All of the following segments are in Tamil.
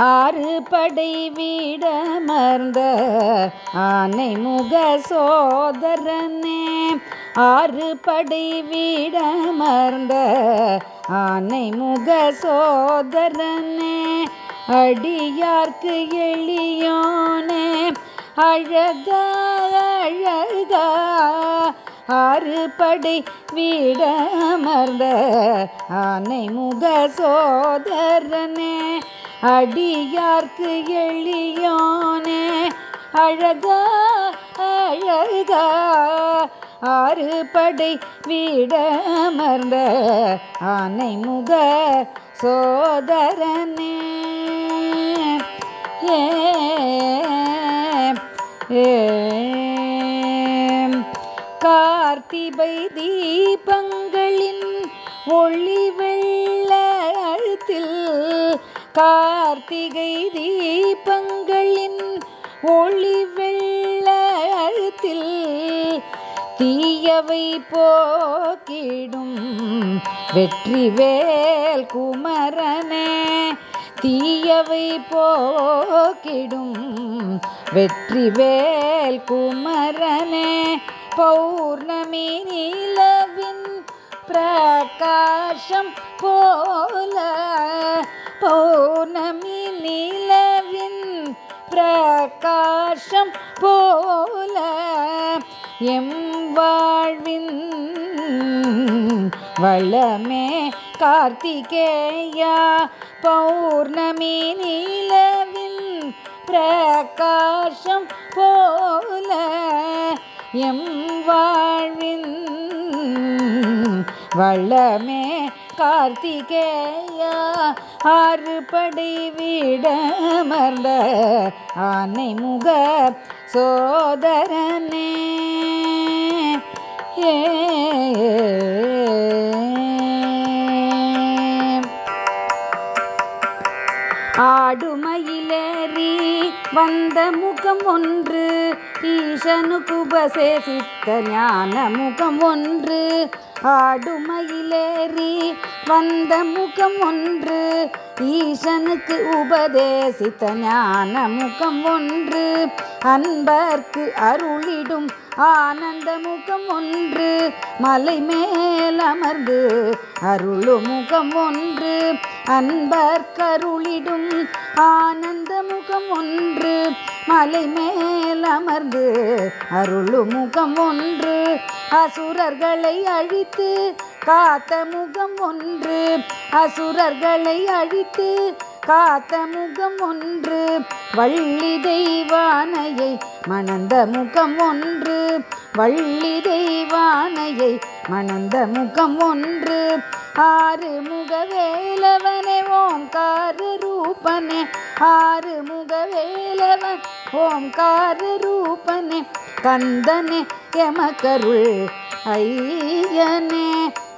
ஆறு படை வீடமர்ந்த ஆனை முக சோதரனே ஆறு படை வீடமர்ந்த ஆனை முக சோதரனே அடியார்க்கு எளியோனே அழகா அழகா ஆறு படை வீடமர்ந்த ஆனை முக சோதரனே அடியார்க்கு எளியோனே அழகா அழகா ஆறு படை வீடமர்ந்த ஆனை முக சோதரனே கார்த்திகை தீபங்களின் ஒளி வெள்ளத்தில் கார்த்திகை தீபங்களின் ஒளி வெள்ளத்தில் தீயவை போக்கிடும் வெற்றிவேல் குமரனே தீயவை போக்கிடும் வெற்றிவேல் குமரனே பௌர்ணமி நிலவின் பிரகாசம் போல பௌர்ணமி நிலவின் பிரகாசம் போல எம் வாழ்வின் வளமே கார்த்திகேயா பௌர்ணமி நிலவின் பிரகாசம் போல எம் வாழ்வின் வளமே கார்த்திகேயா ஆறு படை வீடமர்ந்த ஆனை முக சோதரனே ஆடுமயிலேறி வந்த முகம் ஒன்று ஈசனுக்கு உபதேசித்த ஞான முகம் ஒன்று ஆடுமயிலேறி வந்த முகம் ஒன்று ஈசனுக்கு உபதேசித்த ஞான முகம் ஒன்று அன்பர்க்கு அருளிடும் ஆனந்த முகம் ஒன்று மலை மேல் அமர்ந்து அருளும் முகம் ஒன்று அன்பர்க்கருளிடும் ஆனந்த முகம் ஒன்று மலை மேல் அமர்ந்து அருளும் முகம் ஒன்று அசுரர்களை அழித்து காத்த முகம் ஒன்று அசுரர்களை அழித்து காத்த முகம் ஒன்று வள்ளி தெய்வானையை மணந்த முகம் ஒன்று வள்ளி தெய்வானையை மணந்த முகம் ஒன்று ஆறு முகவேலவனே ஓம்கார ரூபனே ஆறு முகவேலவன் ஓம்கார ரூபனே கந்தனே எமக்கருள் ஐயனே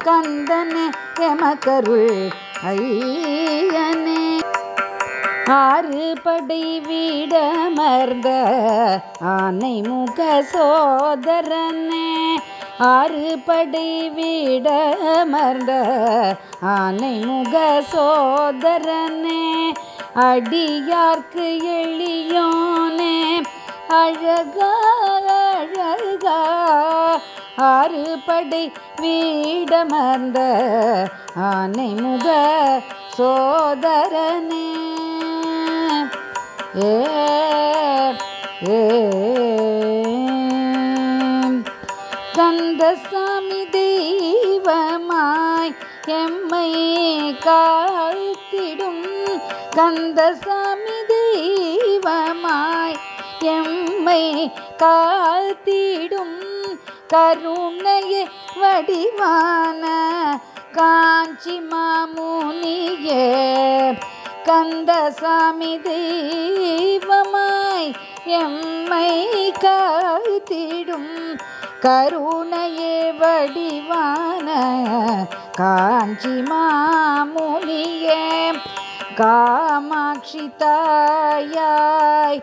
கந்தனே எமக்கருள் ஐயனே ஆறு படை வீடமர்ந்த ஆனை முக சோதரனே ஆறு படை வீடமர்ந்த ஆனை முக சோதரனே அடியார்க்கு எளியோனே அழகா அழகா ஆறு படை வீடமர்ந்த ஆனை முக சோதரனே கந்தசாமி தெய்வமாய் எம்மை காத்திடும் கந்தசாமி தெய்வமாய் எம்மை காத்திடும் கருணையே வடிவான காஞ்சி மாமுனியே கந்தசாமி தெய்வமாய் எம்மை காத்திடும் கருணையே வடிவான காஞ்சி மாமுனியே காமாட்சி தாயாய்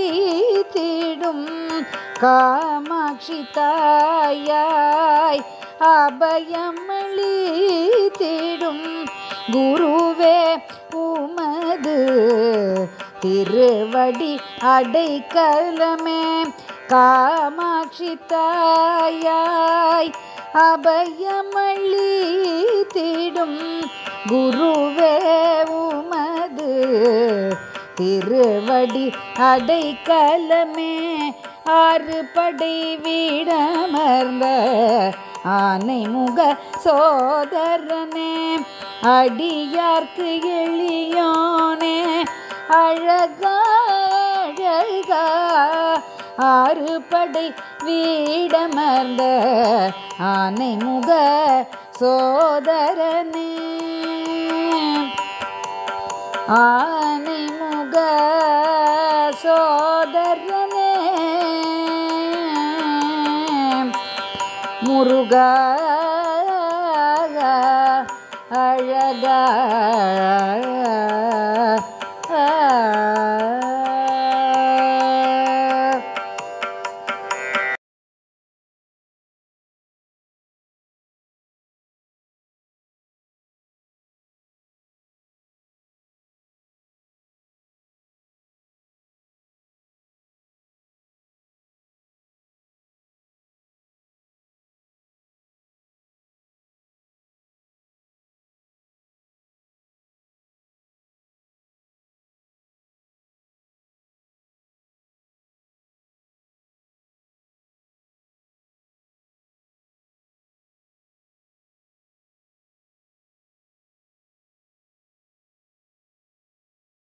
அபயமளித்திடும் காமாட்சி தாயாய் அபயமளித்திடும் குருவே உமை உமது திருவடி அடைக்கலமே. காமாட்சி தாயாய் அபயமளித்திடும் குருவே உமது திருவடி அடைக்கலமே. ஆறு படை வீடமர்ந்த ஆனைமுக சோதரனே, அடியார்க்கு எளியோனே, அழகா அழகா ஆறு படை வீடமர்ந்த ஆனைமுக சோதரனே, ஆனைமுக சோதரனே, முருகா அழகா